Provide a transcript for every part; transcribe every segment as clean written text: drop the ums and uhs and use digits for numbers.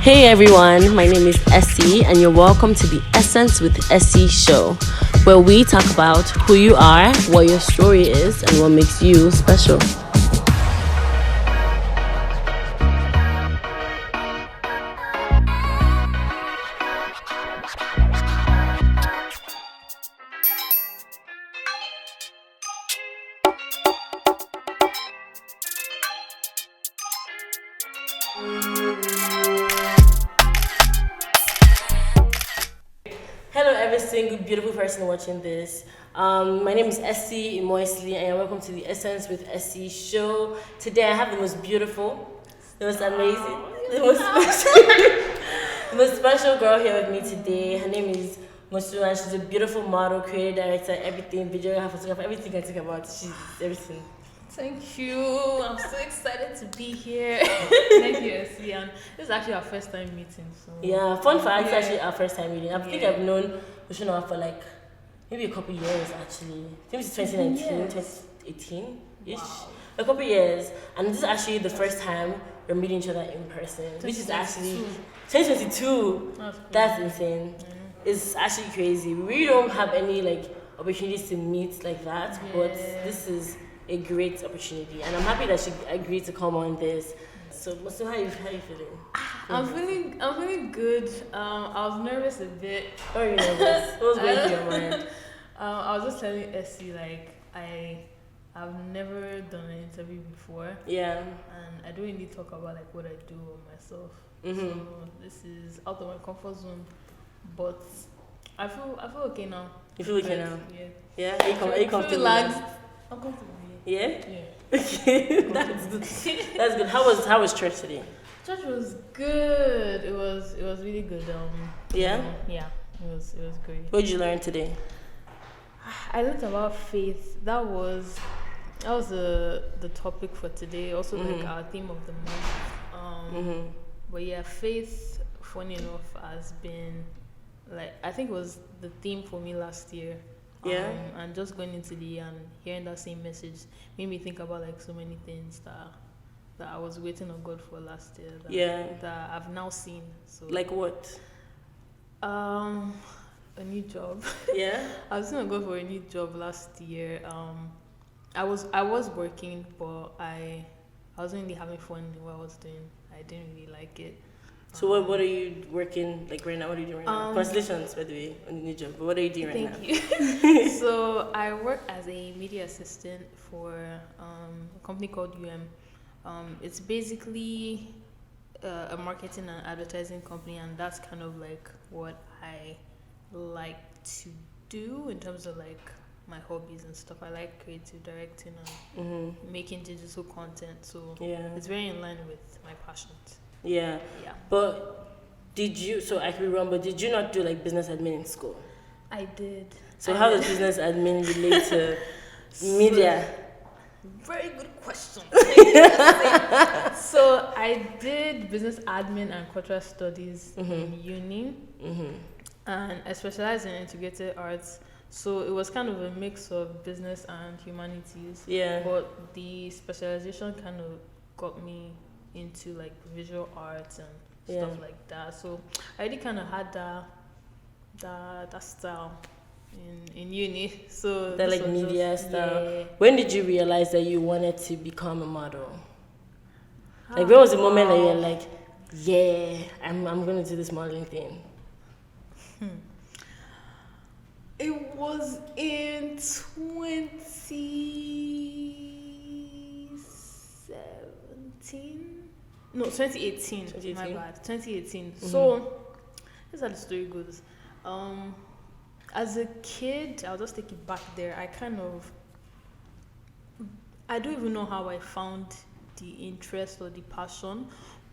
Hey everyone, my name is Essy, and you're welcome to the Essence with Essy show, where we talk about who you are, what your story is, and what makes you special. Hello, every single beautiful person watching this. My name is Essy Imoisili, and welcome to the Essence with Essy show. Today, I have the most beautiful, the most amazing, the most special girl here with me today. Her name is Mosun, and she's a beautiful model, creative director, everything, videographer, photographer, everything I think about. She's everything. Thank you. I'm so excited to be here. Thank you, Essy. And this is actually our first time meeting. So Yeah, fun fact, it's actually our first time meeting. I think I've known Mosun for like maybe a couple years actually. I think it's 2019, 2018-ish. Wow. A couple years. And this is actually the first time we're meeting each other in person. Which is actually 2022. That's insane. It's actually crazy. We really don't have any like opportunities to meet like that, but this is a great opportunity, and I'm happy that she agreed to come on this. So, Mosun, how you feeling? I'm feeling good. I was nervous a bit. How are you nervous? What was going through your mind? I was just telling Essy I've never done an interview before. Yeah. And I don't really talk about like what I do or myself. Mm-hmm. So this is out of my comfort zone, but I feel okay now. You feel okay now? Yeah. Yeah. Are you comfortable? Relaxed. I'm comfortable. Yeah. Yeah. Okay. That's good. That's good. How was church today? Church was good. It was really good. Yeah. Yeah. It was great. What did you learn today? I learned about faith. That was the topic for today. Also like our theme of the month. But yeah, faith, funny enough, has been like I think it was the theme for me last year. Yeah. And just going into the year and hearing that same message made me think about like so many things that I was waiting on God for last year. That I've now seen. So Like what? a new job. Yeah. I was gonna go for a new job last year. I was working, but I wasn't really having fun in what I was doing. I didn't really like it. So what are you working like right now? What are you doing right now? Congratulations, by the way, on the new job. But what are you doing right now? Thank you. So I work as a media assistant for a company called It's basically a marketing and advertising company, and that's kind of like what I like to do in terms of like my hobbies and stuff. I like creative directing and making digital content. So it's very in line with my passions. Yeah. But I could be wrong, but did you not do like business admin in school? I did. So how does business admin relate to media? Very good question. So I did business admin and cultural studies in uni, and I specialized in integrated arts. So it was kind of a mix of business and humanities. Yeah. But the specialization kind of got me into like visual arts and stuff like that. So I already kind of had that style in uni. So that like media style. Yeah. When did you realize that you wanted to become a model? Like when was the moment that you were like, yeah, I'm gonna do this modeling thing? It was in 2017. No, 2018. 2018. My bad. 2018. So, this is how the story goes. As a kid, I'll just take it back there. I don't even know how I found the interest or the passion,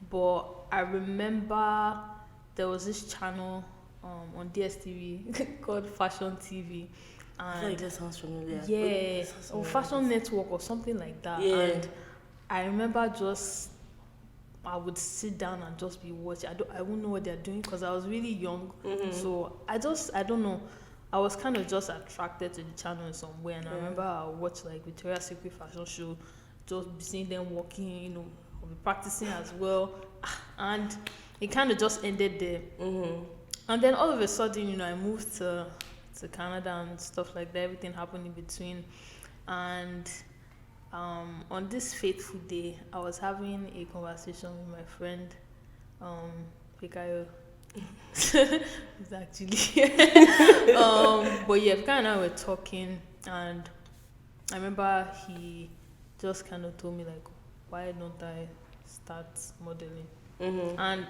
but I remember there was this channel on DSTV called Fashion TV. And I feel like that sounds familiar. Yeah, or Fashion Network or something like that. Yeah. And I remember I would sit down and just be watching. I wouldn't know what they're doing because I was really young. So I don't know. I was kind of just attracted to the channel in some way. And I remember I watched like Victoria's Secret fashion show, just seeing them walking, I'll be practicing as well. And it kind of just ended there. And then all of a sudden, I moved to Canada and stuff like that. Everything happened in between. And on this fateful day, I was having a conversation with my friend, Pikayo. It's actually but yeah, Pikayo and I were talking, and I remember he just kind of told me like, why don't I start modeling? And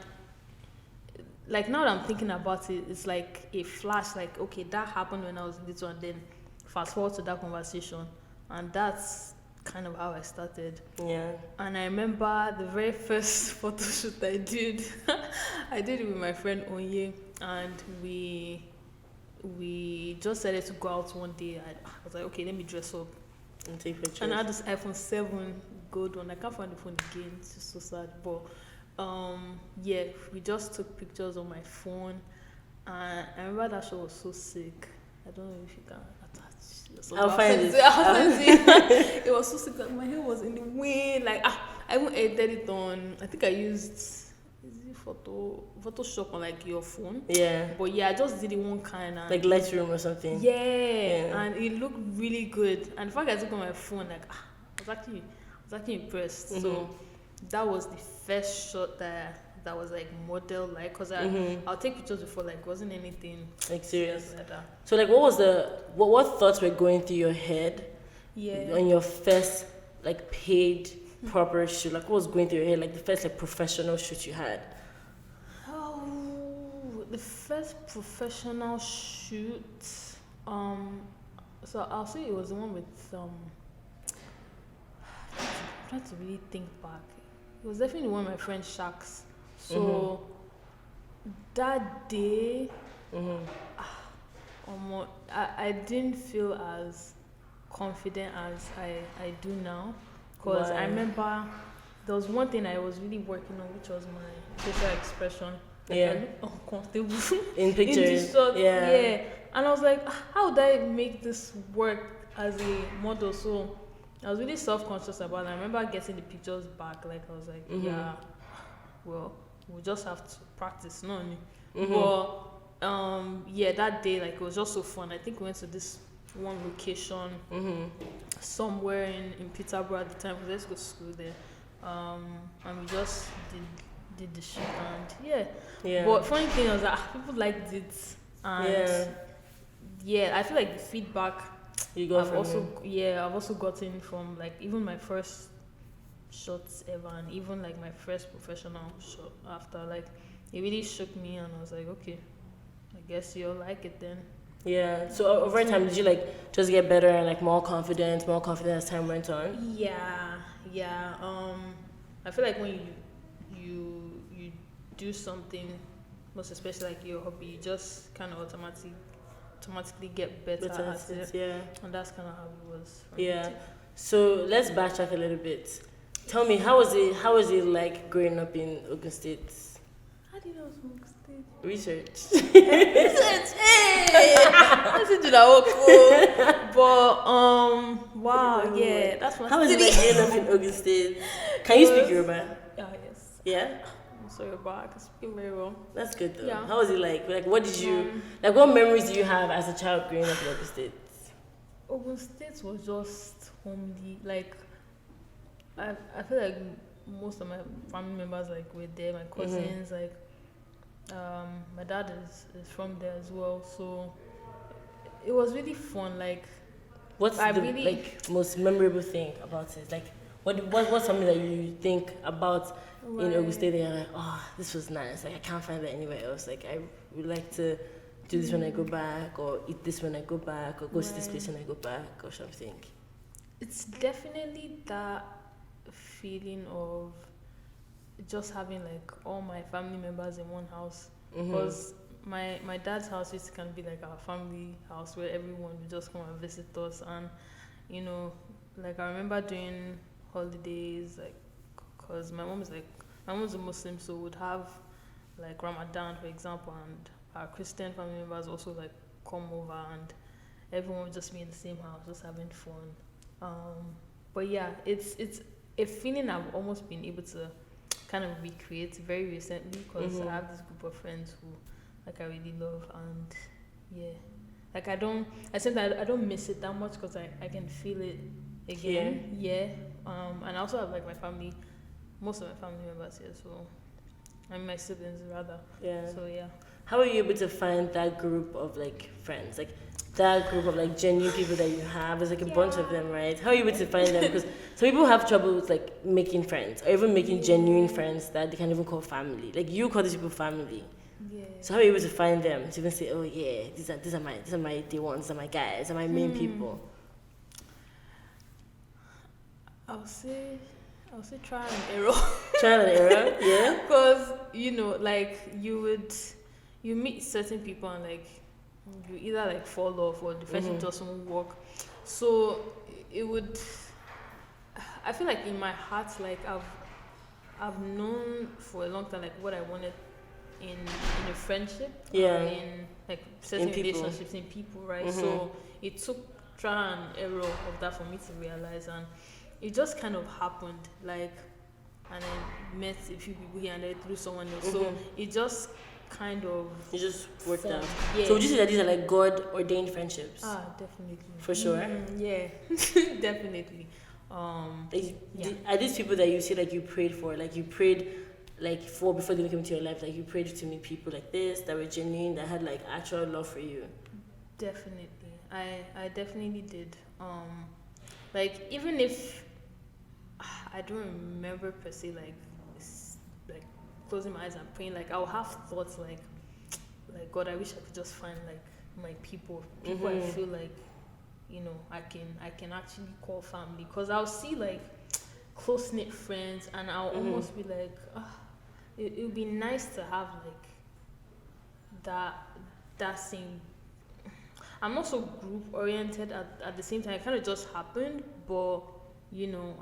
like now that I'm thinking about it, it's like a flash, like, okay, that happened when I was little, and then fast forward to that conversation, and that's kind of how I started. Yeah. And I remember the very first photo shoot I did. I did it with my friend Onye, and we just decided to go out one day. I was like, okay, let me dress up And take pictures. and I had this iPhone 7 gold one. I can't find the phone again. It's just so sad. But yeah, we just took pictures on my phone. And I remember that show was so sick. I don't know if you can attach. I'll find it. It was so sick that my hair was in the wind. Like I even edited it on. I think I used Photoshop on like your phone. Yeah. But yeah, I just did it one kind and Like Lightroom or something. yeah, and it looked really good. And the fact I took on my phone, like I was actually impressed. So that was the first shot that was like model like, because I'll take pictures before, like wasn't anything Like serious. like that. So like, what thoughts were going through your head? Yeah. On your first like paid proper shoot, like what was going through your head? Like the first like professional shoot you had. Oh, the first professional shoot. So I'll say it was the one with I'm trying to really think back. It was definitely one of my friend Shaq's. So that day, I didn't feel as confident as I do now, because I remember there was one thing I was really working on, which was my facial expression. Like I looked uncomfortable In pictures. in the shot. Yeah. And I was like, how would I make this work as a model? So I was really self-conscious about it. I remember getting the pictures back, like I was like, yeah, well, we'll just have to practice, no? But yeah, that day, like, it was just so fun. I think we went to this one location somewhere in Peterborough at the time, because I used to go to school there. And we just did the shoot, and yeah. But funny thing was that people liked it, and yeah, I feel like the feedback you got I've also gotten from like even my first shots ever, and even like my first professional shot after, like it really shook me, and I was like, okay, I guess you'll like it then. Yeah. So over time, did you like just get better and like more confident as time went on? Yeah. I feel like when you do something, most especially like your hobby, you just kind of automatically get better at it. Yeah. And that's kind of how it was for me me. So let's backtrack a little bit. Tell me, how was it like growing up in Ogun State? How do you know it's Ogun State? Research. Hey! Let's do that. Wow, yeah, that's what. How was it like growing up in Ogun State? Can you speak Yoruba? Yes. Yeah. I'm sorry, but I can speak very well. That's good though. Yeah. How was it like? Like, what did you what memories do you have as a child growing up in Ogun State? Ogun State was just homely. Like, I feel like most of my family members like were there. My cousins, like, my dad is from there as well. So it was really fun. Like, what's the most memorable thing about it? Like, what's something that you think about in Ogun State and you're like, oh, this was nice. Like, I can't find that anywhere else. Like, I would like to do this when I go back, or eat this when I go back, or go to this place when I go back, or something. It's definitely that feeling of just having like all my family members in one house, because my dad's house used to kind of be like our family house where everyone would just come and visit us. And like I remember during holidays, like, because my mom's a Muslim, so would have like Ramadan, for example, and our Christian family members also like come over, and everyone would just be in the same house just having fun. But yeah, it's a feeling I've almost been able to kind of recreate very recently because I have this group of friends who like I really love, and yeah, like I don't miss it that much because I can feel it again. Yeah. And I also have like my family, most of my family members here, so I mean my siblings rather. Yeah. So yeah. How are you able to find that group of like friends, like that group of like genuine people that you have? There's like a bunch of them, right? How are you able to find them? Because some people have trouble with like making friends or even making genuine friends that they can even call family. Like you call these people family. Yeah. So how are you able to find them to even say, oh yeah, these are my day ones, these are my guys, these are my main people? I'll say trial and error. Trial and error, yeah. Because like you meet certain people and like you either like fall off or the friendship doesn't work. So it would. I feel like in my heart, like I've known for a long time like what I wanted in a friendship. Yeah. In like certain relationships in people, right? So it took trial and error of that for me to realize, and it just kind of happened. Like, and I met a few people here and there through someone else. So it just kind of it just worked out. Yeah. So would you say that these are like God ordained friendships? Definitely. For sure. Yeah, definitely. Are these people that you say like you prayed for, like you prayed like for before they came into your life, like you prayed to meet people like this that were genuine, that had like actual love for you? Definitely. I definitely did. Like even if I don't remember per se like closing my eyes and praying, like I'll have thoughts like God, I wish I could just find like my people I feel like I can actually call family, because I'll see like close knit friends and I'll almost be like it would be nice to have like that same. I'm not so group oriented at the same time. It kind of just happened, but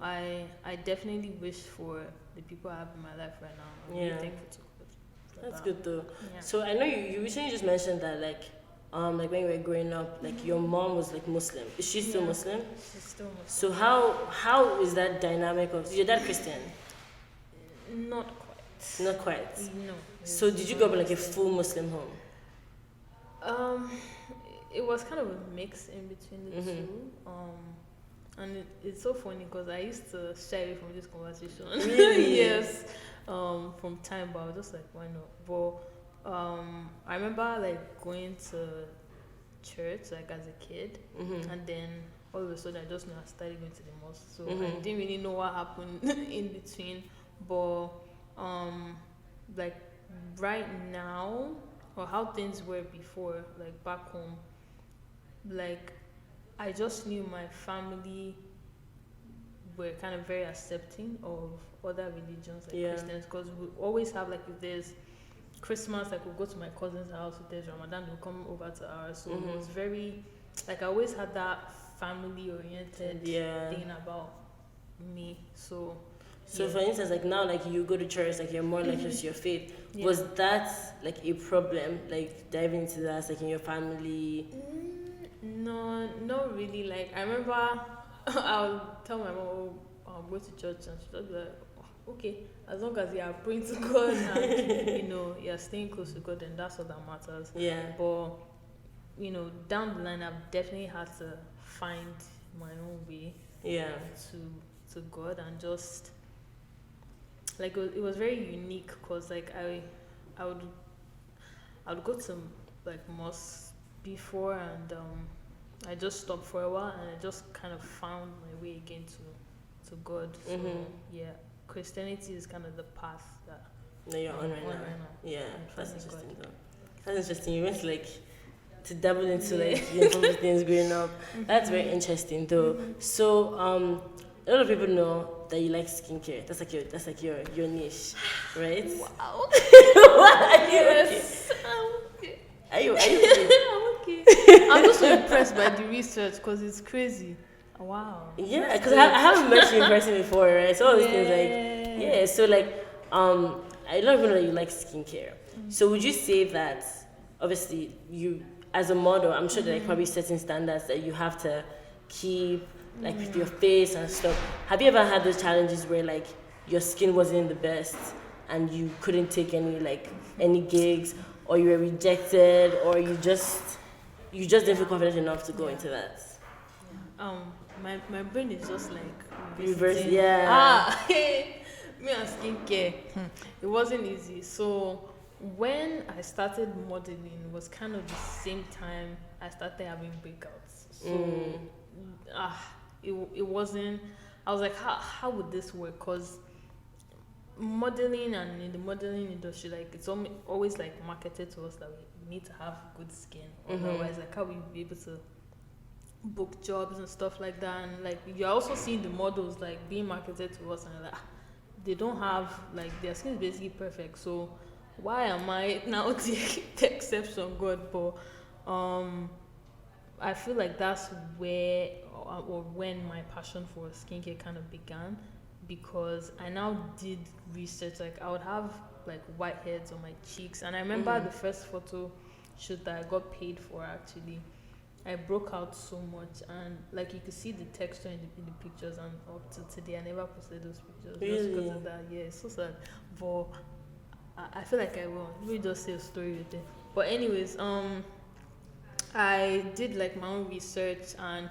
I definitely wish for the people I have in my life right now. I'm really thankful to God. That's good though. Yeah. So I know you recently just mentioned that like when you were growing up, like your mom was like Muslim. Is she still Muslim? She's still Muslim. So how is that dynamic of, is your dad Christian? Not quite. Not quite. No. So did you grow up in like a full Muslim home? It was kind of a mix in between the two. And it's so funny because I used to shy away from this conversation. Really? Yes. From time, but I was just like, why not? But I remember like going to church like as a kid, and then all of a sudden I just know I started going to the mosque. So I didn't really know what happened in between. But like right now, or how things were before, like back home, like I just knew my family were kind of very accepting of other religions like Christians, because we always have like, if there's Christmas, like we'll go to my cousin's house, if there's Ramadan we'll come over to ours. So it was very like I always had that family oriented thing about me. So for instance, like now, like you go to church, like you're more like just your faith. Was that like a problem, like diving into that, like in your family? No, not really. Like I remember, I'll tell my mom, "Oh, I'll go to church," and she'll be like, oh, "Okay, as long as you are praying to God and you're staying close to God, then that's all that matters." Yeah. But down the line, I've definitely had to find my own way. Yeah. To God, and just like it was very unique, because like I would go to like mosque before, and I just stopped for a while, and I just kind of found my way again to God. So Christianity is kind of the path that you're on right now. Yeah, that's interesting though. That's interesting. You went to dabble into like things growing up. That's very interesting though. So a lot of people know that you like skincare. That's like your niche, right? Wow. What? Are you yes. okay? Are you okay? I'm okay. I'm just so impressed by the research, because it's crazy. Wow. Yeah, because I haven't met you in person before, right? So all these things so like I don't even know that you like skincare. So would you say that obviously you as a model, I'm sure there are probably certain standards that you have to keep, like with your face and stuff. Have you ever had those challenges where like your skin wasn't the best and you couldn't take any gigs, or you were rejected, or you just didn't feel confident enough to go into that? My brain is just like Reverse, visiting. yeah. Me and skincare, it wasn't easy. So when I started modeling, it was kind of the same time I started having breakouts. So it wasn't. I was like, how would this work? Cause modeling, and in the modeling industry, like it's always like marketed to us that we need to have good skin, otherwise like how we be able to book jobs and stuff like that. And like you're also seeing the models like being marketed to us, and like they don't have, like, their skin is basically perfect, so why am I now the exception? God. But I feel like that's where or when my passion for skincare kind of began, because I now did research. Like I would have like whiteheads on my cheeks, and I remember the first photo shoot that I got paid for, actually I broke out so much, and like you could see the texture in the pictures, and up to today I never posted those pictures just because of that. Yeah, it's so sad, but I feel like I will. Let me just say a story with it. But anyways, I did like my own research, and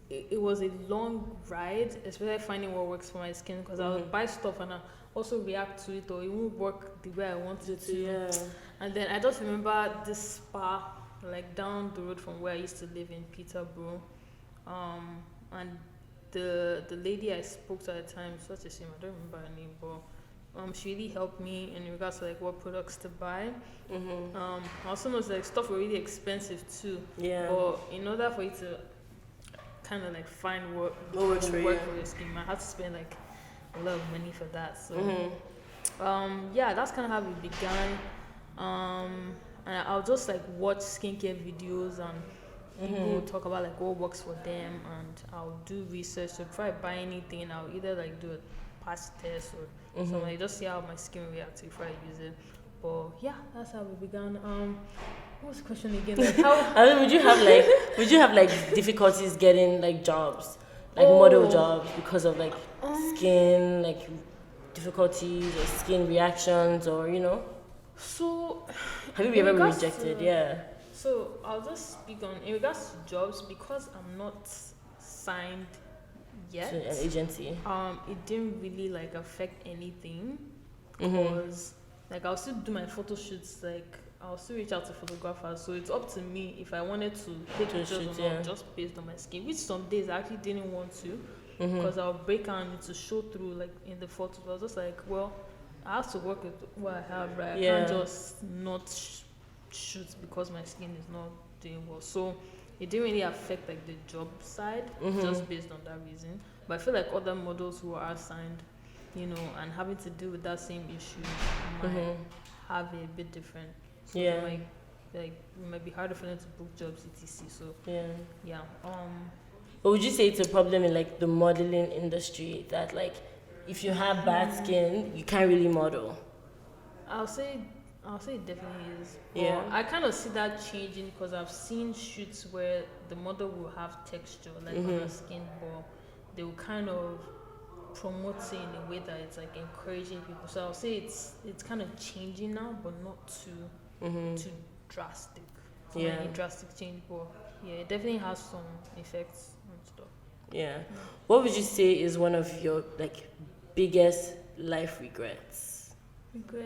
it was a long ride, especially finding what works for my skin, because I would buy stuff and I also react to it, or it won't work the way I wanted it to. Yeah. And then I just remember this spa like down the road from where I used to live in Peterborough, and the lady I spoke to at the time, such a shame, I don't remember her name, but she really helped me in regards to like what products to buy. I also know like stuff were really expensive too. Yeah. But in order for you to kind of like find what works for your skin, I had to spend like a lot of money for that. So yeah, that's kind of how we began. And I'll just like watch skincare videos, and people talk about like what works for them, and I'll do research. So before I buy anything, I'll either like do a patch test or something, like just see how my skin reacts before I use it. But yeah, that's how we began. What was the question again? Like how I mean, would you have like difficulties getting like jobs, like model jobs, because of like skin like difficulties or skin reactions, or So have you ever been rejected? Yeah. So I'll just speak on in regards to jobs, because I'm not signed yet. To an agency. It didn't really like affect anything, because like I'll still do my photo shoots. Like I'll still reach out to photographers. So it's up to me if I wanted to take pictures or not, just based on my skin. Which some days I actually didn't want to, because I'll break out and need to show through like in the photos. I was just like, well, I have to work with what I have, right? I can't just not shoot because my skin is not doing well. So it didn't really affect like the job side, just based on that reason. But I feel like other models who are signed, and having to deal with that same issue might have a bit different. So it might be harder for them to book jobs, etc. So yeah. But would you say it's a problem in like the modeling industry that like if you have bad skin, you can't really model? I'll say it definitely is. Yeah. I kind of see that changing, because I've seen shoots where the model will have texture like on her skin, but they will kind of promote it in a way that it's like encouraging people. So I'll say it's kind of changing now, but not too drastic. It's not a drastic change, but yeah, it definitely has some effects and stuff. Yeah. What would you say is one of your like biggest life regrets?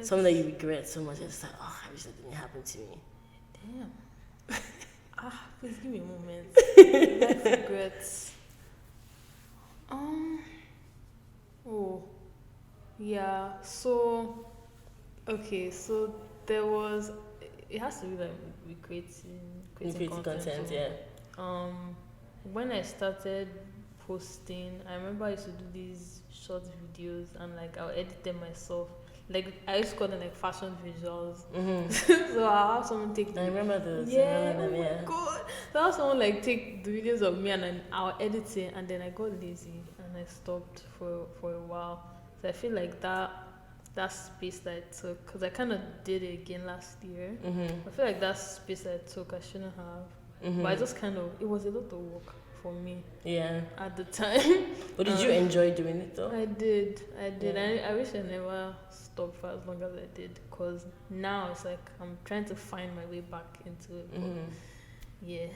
Something that you regret so much. It's like, I wish that didn't happen to me. Damn. Please give me a moment. Life regrets. Yeah. So, okay. So there was. It has to be like with creating content. So, yeah. When I started posting, I remember I used to do these short videos, and like I'll edit them myself. Like I used to call them like fashion visuals. So I'll have someone take. I remember those. Yeah. Oh my god. So I'll have someone like take the videos of me, and then I'll edit it, and then I got lazy and I stopped for a while. So I feel like that space that I took, because I kind of did it again last year. I feel like that space that I took, I shouldn't have. But I just kind of, it was a lot of work for me. Yeah. At the time. But did you enjoy doing it though? I did. Yeah. I wish I never stopped for as long as I did, because now it's like I'm trying to find my way back into it. Yeah.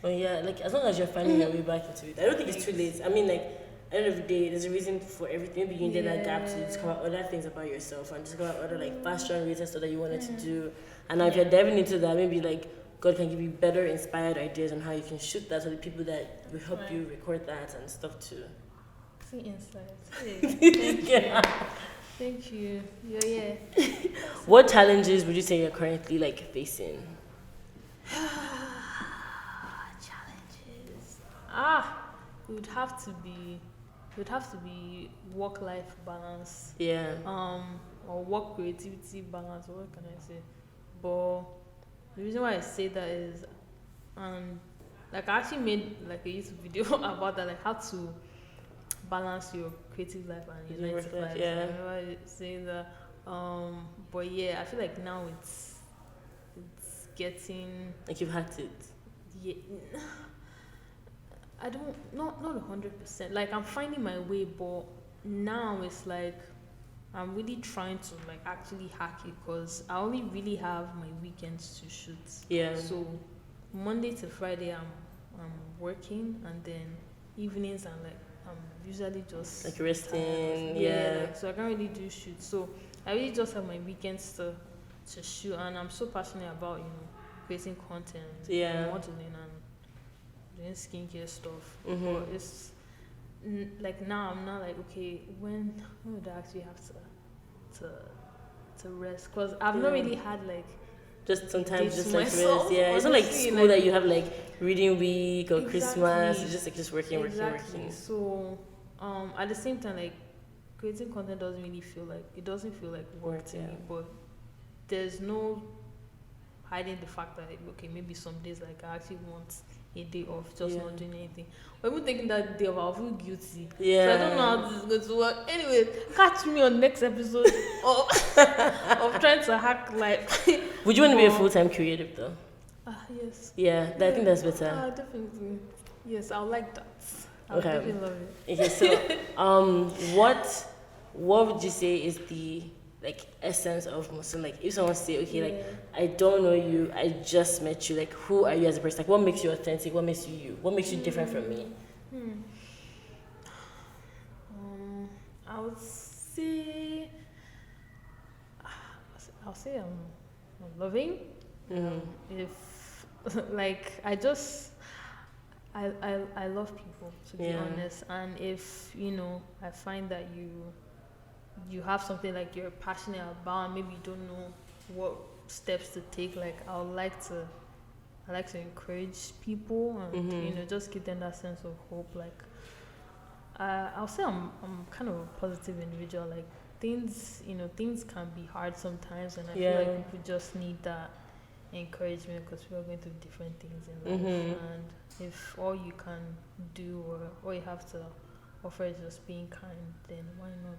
But yeah, like as long as you're finding your way back into it, I don't think it's too late. I mean, like at the end of the day, there's a reason for everything. Maybe you need that gap to discover other things about yourself and discover other like fashion related stuff that you wanted to do. And now if you're diving into that, maybe like God can give you better inspired ideas on how you can shoot that, so the people that will help you record that and stuff too. See insights. Hey, thank you. Yeah. What challenges would you say you're currently like facing? Challenges. It would have to be work-life balance. Yeah. Or work creativity balance. What can I say? But the reason why I say that is, like I actually made like a YouTube video about that, like how to balance your creative life and your 9 to 5. Yeah. I remember saying that. But yeah, I feel like now it's getting Like you've had it. Yeah. I don't not 100%. Like I'm finding my way, but now it's like I'm really trying to like actually hack it, because I only really have my weekends to shoot. Yeah. So Monday to Friday I'm working, and then evenings I'm usually just like resting. Like, so I can't really do shoots. So I really just have my weekends to shoot, and I'm so passionate about creating content, modeling, and doing skincare stuff. But it's like now I'm not like, okay, when would I actually have to rest? Because I've not really had like just sometimes just like myself, rest. Yeah, it's not like school like, that you have like reading week or Christmas. It's just working. So at the same time, like creating content doesn't feel like work to me. But there's no hiding the fact that okay, maybe some days like I actually want a day off, just not doing anything. But even taking that day off, I'll feel guilty. Yeah. So I don't know how this is going to work. Anyway, catch me on next episode of trying to hack life. Would you want to be a full-time creative though? Yes. Yeah, I think that's better. Definitely. Yes, I like that. I Okay. definitely love it. Okay, so what would you say is the like essence of Mosun? Like if someone say, okay, like I don't know you, I just met you, like who are you as a person? Like what makes you authentic? What makes you you? What makes you different from me? I would say I'm loving. If like I love people, to be honest, and if I find that you have something like you're passionate about, and maybe you don't know what steps to take, like I like to encourage people and just give them that sense of hope. Like I'll say I'm kind of a positive individual. Like things can be hard sometimes, and I feel like people just need that encouragement, because we're going through different things in life, and if all you can do or all you have to offer is just being kind, then why not?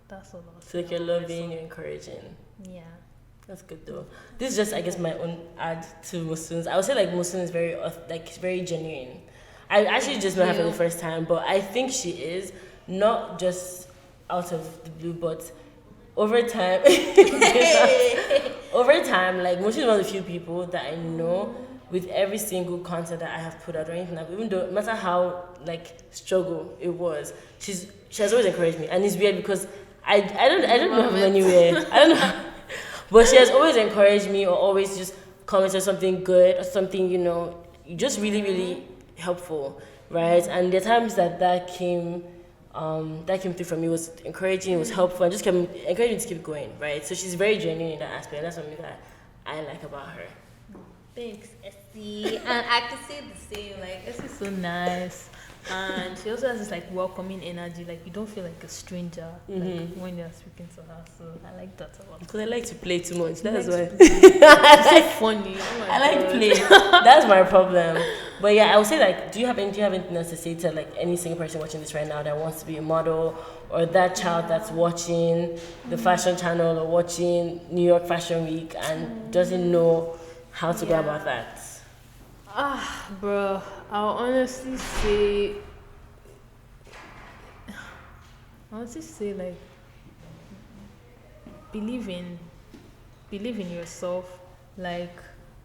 That's all I'll say. So like you're loving, you're encouraging. Yeah, that's good though. This is just, I guess, my own add to Mosun's. I would say like Mosun is very genuine. I actually just met her for the first time, but I think she is, not just out of the blue, but over time. Over time, like Mosun is one of the few people that I know with every single content that I have put out or anything, like, even though no matter how like struggle it was, she has always encouraged me. And it's weird because I don't know her anywhere. I don't know. But she has always encouraged me, or always just commented something good or something, just really, really helpful, right? And the times that came through from me was encouraging, it was helpful, and just kept encouraging me to keep going, right? So she's very genuine in that aspect, and that's something that I like about her. Thanks, Essy. And I can say the same. Like Essy's so nice, and she also has this like welcoming energy. Like you don't feel like a stranger like when you're speaking to her. So I like that a lot. Because I like to play too much. That's why. It's so funny. Oh I like play. That's my problem. But yeah, I would say like, do you have anything else to say to like any single person watching this right now that wants to be a model, or that child that's watching the fashion channel or watching New York Fashion Week and doesn't know how to go about that? Bro, I'll honestly say, like, believe in believe in yourself, like,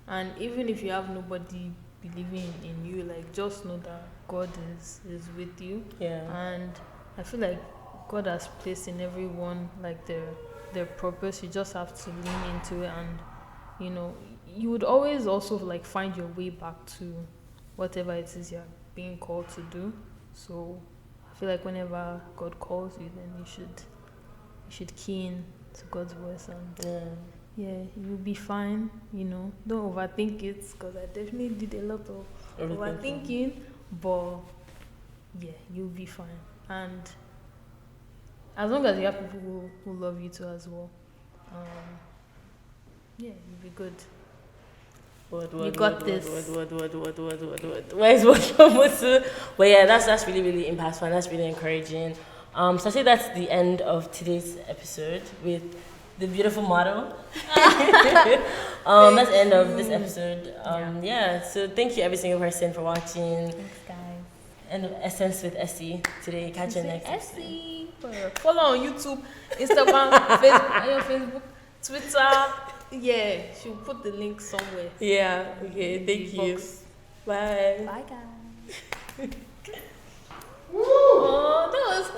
and even if you have nobody believing in you, like, just know that God is with you. Yeah. And I feel like God has placed in everyone like their purpose. You just have to lean into it, and you know you would always also like find your way back to whatever it is you're being called to do. So I feel like whenever God calls you, then you should key in to God's voice, and yeah, you'll be fine. Don't overthink it, because I definitely did a lot of overthinking, but yeah, you'll be fine. And as long as you have people who love you too as well, yeah, you'll be good. You got this. Where's what from Mosun? But yeah, that's really, really impactful, and that's really encouraging. So I say that's the end of today's episode with the beautiful model. That's the end of this episode. Yeah, so thank you every single person for watching. Thanks, guys. And Essence with Essy today. Catch you next Essy. Follow on YouTube, Instagram, Facebook, Twitter. Yeah, she'll put the link somewhere. Yeah, okay, thank you. Bye. Bye, guys. Oh, that was